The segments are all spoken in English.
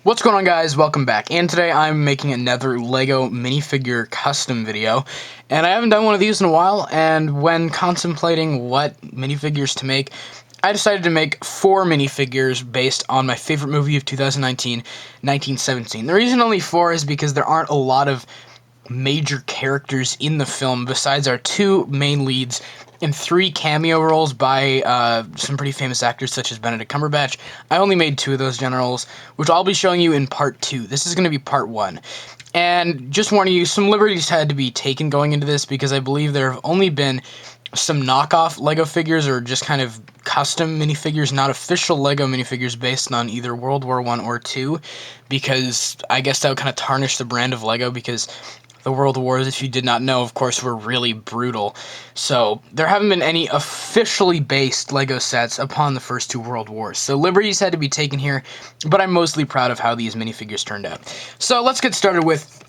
What's going on, guys? Welcome back, and today I'm making another LEGO minifigure custom video, and I haven't done one of these in a while, and when contemplating what minifigures to make, I decided to make 4 minifigures based on my favorite movie of 2019, 1917. The reason only 4 is because there aren't a lot of major characters in the film besides our 2 main leads and 3 cameo roles by some pretty famous actors such as Benedict Cumberbatch. I only made 2 of those generals, which I'll be showing you in part 2. This is going to be part 1. And just warning you, some liberties had to be taken going into this because I believe there have only been some knockoff LEGO figures or just kind of custom minifigures, not official LEGO minifigures based on either World War I or II, because I guess that would kind of tarnish the brand of LEGO, because the World Wars, if you did not know, of course, were really brutal. So there haven't been any officially based LEGO sets upon the first 2 World Wars. So liberties had to be taken here, but I'm mostly proud of how these minifigures turned out. So let's get started with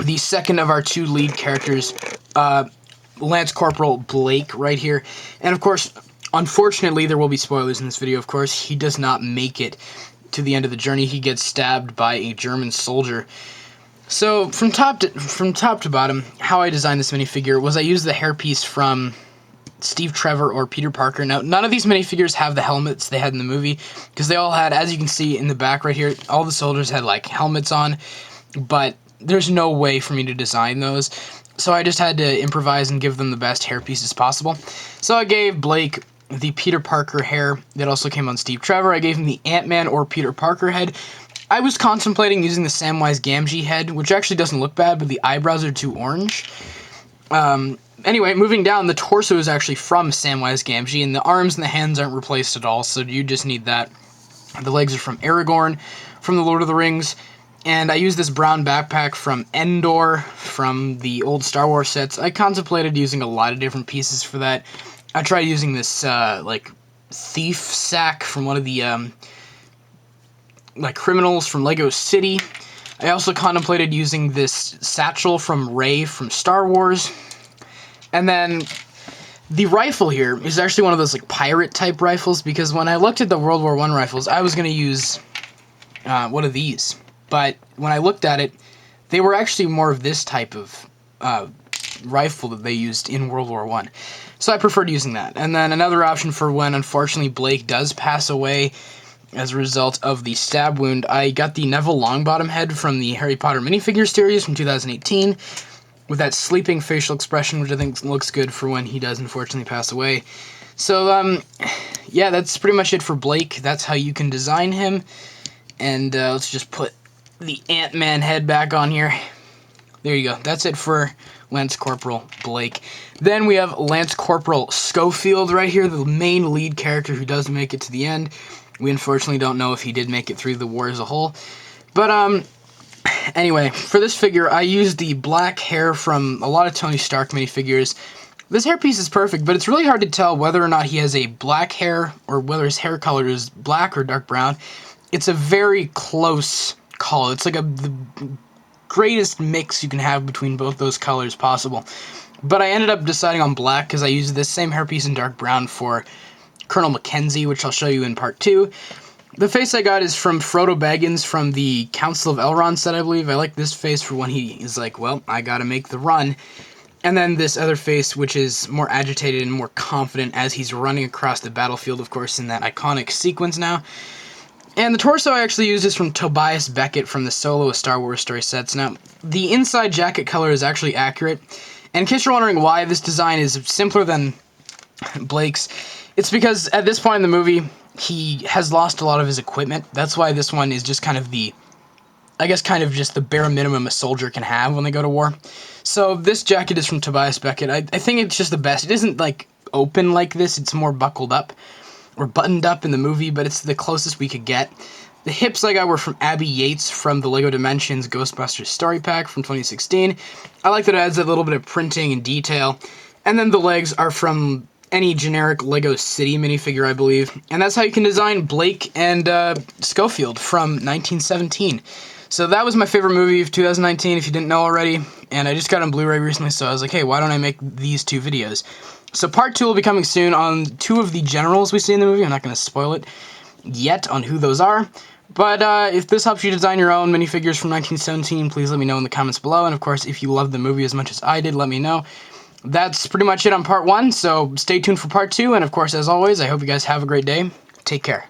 the second of our 2 lead characters, Lance Corporal Blake right here. And of course, unfortunately, there will be spoilers in this video, of course. He does not make it to the end of the journey. He gets stabbed by a German soldier. So, from top to bottom, how I designed this minifigure was I used the hairpiece from Steve Trevor or Peter Parker. Now, none of these minifigures have the helmets they had in the movie, because they all had, as you can see in the back right here, all the soldiers had, like, helmets on, but there's no way for me to design those, so I just had to improvise and give them the best hairpieces possible. So I gave Blake the Peter Parker hair that also came on Steve Trevor. I gave him the Ant-Man or Peter Parker head. I was contemplating using the Samwise Gamgee head, which actually doesn't look bad, but the eyebrows are too orange. Anyway, moving down, the torso is actually from Samwise Gamgee, and the arms and the hands aren't replaced at all, so you just need that. The legs are from Aragorn, from the Lord of the Rings, and I used this brown backpack from Endor, from the old Star Wars sets. I contemplated using a lot of different pieces for that. I tried using this, like, thief sack from one of the, like criminals from Lego City. I also contemplated using this satchel from Rey from Star Wars. And then the rifle here is actually one of those like pirate type rifles, because when I looked at the World War I rifles, I was going to use one of these. But when I looked at it, they were actually more of this type of rifle that they used in World War I. So I preferred using that. And then another option for when, unfortunately, Blake does pass away as a result of the stab wound, I got the Neville Longbottom head from the Harry Potter minifigure series from 2018 with that sleeping facial expression, which I think looks good for when he does unfortunately pass away. So, yeah, that's pretty much it for Blake. That's how you can design him. And let's just put the Ant-Man head back on here. There you go. That's it for Lance Corporal Blake. Then we have Lance Corporal Schofield right here, the main lead character who does make it to the end. We unfortunately don't know if he did make it through the war as a whole. But, anyway, for this figure, I used the black hair from a lot of Tony Stark minifigures. This hairpiece is perfect, but it's really hard to tell whether or not he has a black hair or whether his hair color is black or dark brown. It's a very close call. It's like the greatest mix you can have between both those colors possible. But I ended up deciding on black because I used this same hairpiece in dark brown for Colonel Mackenzie, which I'll show you in part 2. The face I got is from Frodo Baggins from the Council of Elrond set, I believe. I like this face for when he is like, well, I gotta make the run. And then this other face, which is more agitated and more confident as he's running across the battlefield, of course, in that iconic sequence now. And the torso I actually used is from Tobias Beckett from the Solo Star Wars story sets. Now, the inside jacket color is actually accurate. And in case you're wondering why this design is simpler than Blake's, it's because at this point in the movie, he has lost a lot of his equipment. That's why this one is just kind of the, I guess, kind of just the bare minimum a soldier can have when they go to war. So this jacket is from Tobias Beckett. I think it's just the best. It isn't, like, open like this. It's more buckled up or buttoned up in the movie, but it's the closest we could get. The hips I got were from Abby Yates from the LEGO Dimensions Ghostbusters Story Pack from 2016. I like that it adds a little bit of printing and detail. And then the legs are from any generic Lego City minifigure, I believe. And that's how you can design Blake and Schofield from 1917. So that was my favorite movie of 2019, if you didn't know already. And I just got on Blu-ray recently, so I was like, hey, why don't I make these 2 videos? So part 2 will be coming soon on 2 of the generals we see in the movie. I'm not going to spoil it yet on who those are. But if this helps you design your own minifigures from 1917, please let me know in the comments below. And of course, if you love the movie as much as I did, let me know. That's pretty much it on part 1, so stay tuned for part 2. And of course, as always, I hope you guys have a great day. Take care.